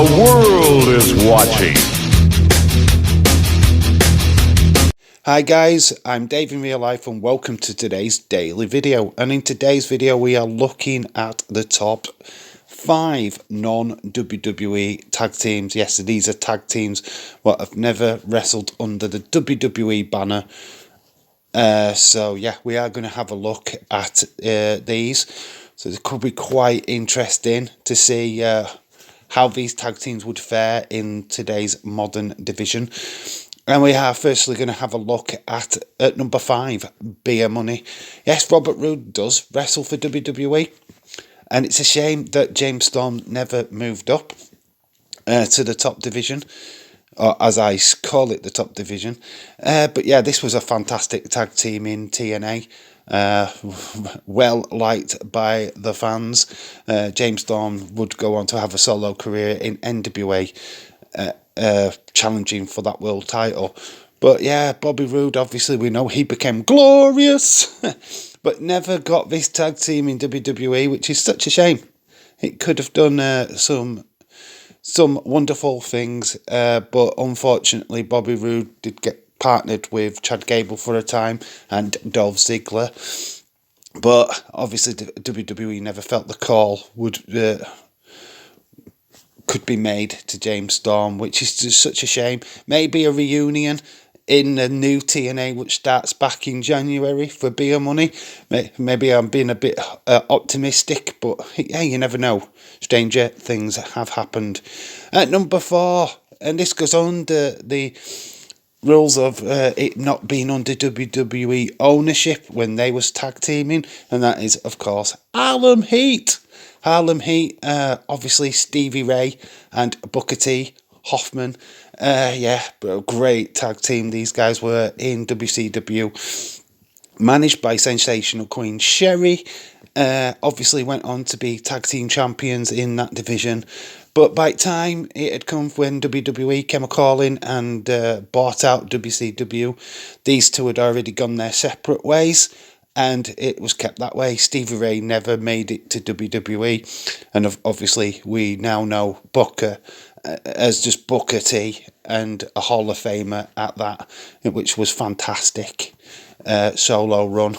The world is watching. Hi guys, I'm Dave in real life and welcome to today's daily video. And in today's video we are looking at the top 5 non-WWE tag teams. Yes, these are tag teams that have never wrestled under the WWE banner. So yeah, we are going to have a look at these. So it could be quite interesting to see how these tag teams would fare in today's modern division. And we are firstly going to have a look at number 5, Beer Money. Yes, Robert Roode does wrestle for WWE. And it's a shame that James Storm never moved up to the top division. Or as I call it, the top division. But yeah, this was a fantastic tag team in TNA. Well liked by the fans. James Storm would go on to have a solo career in NWA. Challenging for that world title. But yeah, Bobby Roode, obviously we know he became glorious, but never got this tag team in WWE, which is such a shame. It could have done some wonderful things, but unfortunately Bobby Roode did get partnered with Chad Gable for a time and Dolph Ziggler. But obviously WWE never felt the call could be made to James Storm, which is just such a shame. Maybe a reunion in the new TNA, which starts back in January for Beer Money. Maybe I'm being a bit optimistic, but hey, you never know. Stranger things have happened. At number 4, and this goes under the rules of it not being under WWE ownership when they was tag teaming, and that is, of course, Harlem Heat. Harlem Heat, obviously Stevie Ray and Booker T. Hoffman. Yeah, great tag team these guys were in WCW. Managed by Sensational Queen Sherry. Obviously went on to be tag team champions in that division. But by the time it had come when WWE came a-calling and bought out WCW, these two had already gone their separate ways. And it was kept that way. Stevie Ray never made it to WWE. And obviously, we now know Booker as just Booker T and a Hall of Famer at that, which was fantastic solo run.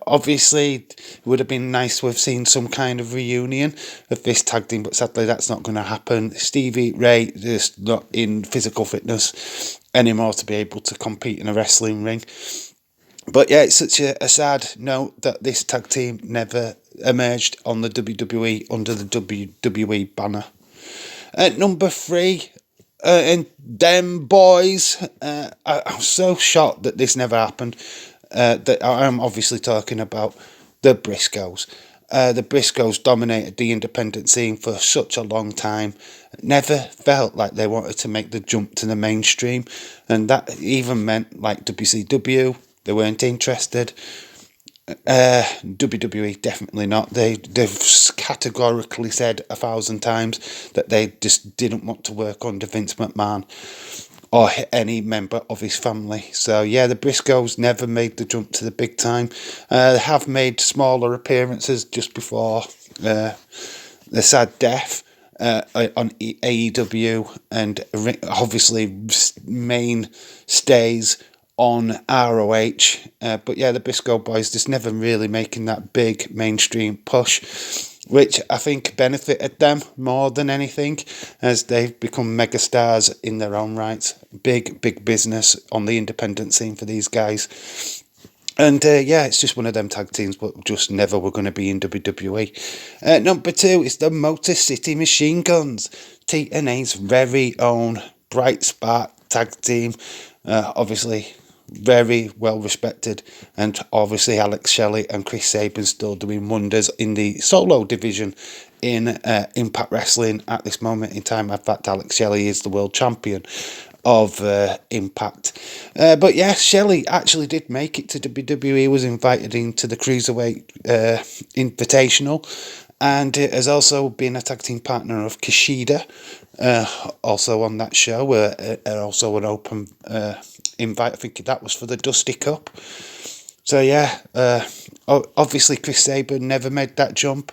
Obviously, it would have been nice to have seen some kind of reunion of this tag team, but sadly, that's not going to happen. Stevie Ray is not in physical fitness anymore to be able to compete in a wrestling ring. But yeah, it's such a sad note that this tag team never emerged on the WWE under the WWE banner. At number 3, and them boys, I'm so shocked that this never happened. That I'm obviously talking about the Briscoes. The Briscoes dominated the independent scene for such a long time. Never felt like they wanted to make the jump to the mainstream, and that even meant like WCW. They weren't interested. WWE, definitely not. They've categorically said 1,000 times that they just didn't want to work under Vince McMahon or any member of his family. So yeah, the Briscoes never made the jump to the big time. They have made smaller appearances just before the sad death on AEW, and obviously main stays on ROH, but yeah, the Briscoe boys just never really making that big mainstream push, which I think benefited them more than anything, as they've become megastars in their own right. Big business on the independent scene for these guys. And yeah, it's just one of them tag teams, but just never were going to be in WWE. Number 2 is the Motor City Machine Guns, TNA's very own bright spark tag team. Obviously very well respected, and obviously Alex Shelley and Chris Sabin still doing wonders in the solo division in Impact Wrestling at this moment in time. In fact, Alex Shelley is the world champion of Impact. But yeah, Shelley actually did make it to WWE, was invited into the Cruiserweight Invitational, and has also been a tag team partner of Kushida, also on that show, also an open invite. I think that was for the Dusty Cup. So yeah, obviously Chris Sabin never made that jump,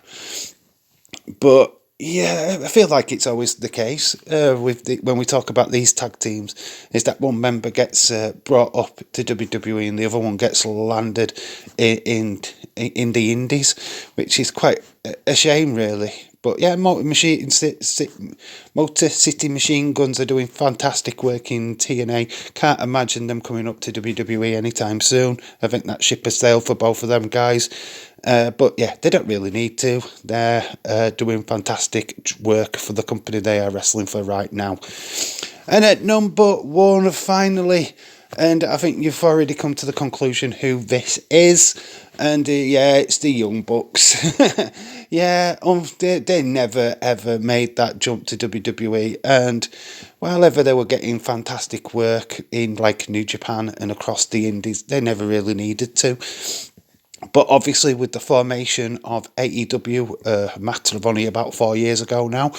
but Yeah, I feel like it's always the case when we talk about these tag teams, is that one member gets brought up to WWE and the other one gets landed in the Indies, which is quite a shame, really. But yeah, Motor City Machine Guns are doing fantastic work in TNA. Can't imagine them coming up to WWE anytime soon. I think that ship has sailed for both of them guys. But yeah, they don't really need to. They're doing fantastic work for the company they are wrestling for right now. And at number one, finally, and I think you've already come to the conclusion who this is. And yeah, it's the Young Bucks. Yeah, they never ever made that jump to WWE. And while ever they were getting fantastic work in like New Japan and across the Indies, they never really needed to. But obviously, with the formation of AEW, a matter of only about 4 years ago now,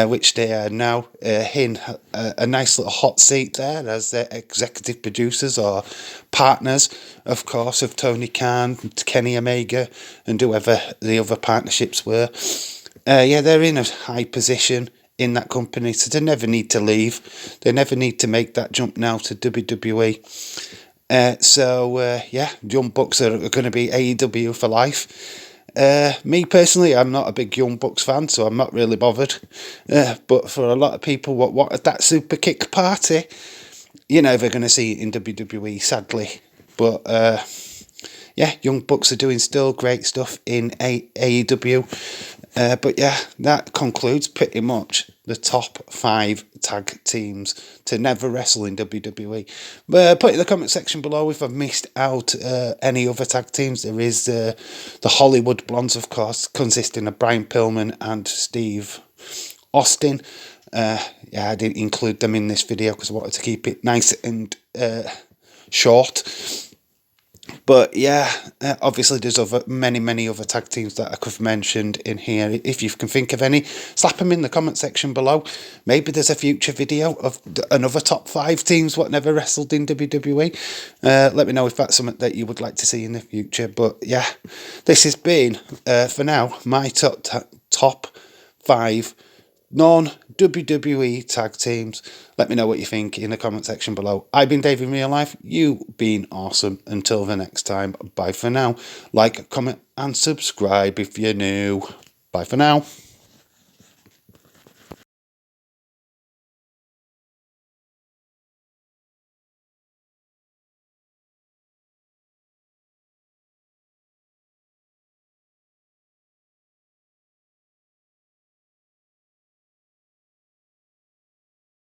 which they are now in a nice little hot seat there as their executive producers or partners, of course, of Tony Khan, Kenny Omega, and whoever the other partnerships were. Yeah, they're in a high position in that company, so they never need to leave. They never need to make that jump now to WWE. Yeah, Young Bucks are going to be AEW for life. Me personally, I'm not a big Young Bucks fan, so I'm not really bothered. But for a lot of people, what that super kick party, you're never going to see it in WWE, sadly. But yeah, Young Bucks are doing still great stuff in AEW. But yeah, that concludes pretty much the top 5 tag teams to never wrestle in WWE. Put in the comment section below if I've missed out any other tag teams. There is the Hollywood Blondes, of course, consisting of Brian Pillman and Steve Austin. Yeah, I didn't include them in this video because I wanted to keep it nice and short. But yeah, obviously there's many other tag teams that I could have mentioned in here. If you can think of any, slap them in the comment section below. Maybe there's a future video of another top 5 teams what never wrestled in WWE. Let me know if that's something that you would like to see in the future. But yeah, this has been, for now, my top 5 non-WWE tag teams. Let me know what you think in the comment section below. I've been Dave in real life. You've been awesome. Until the next time, bye for now. Like, comment and subscribe if you're new. Bye for now.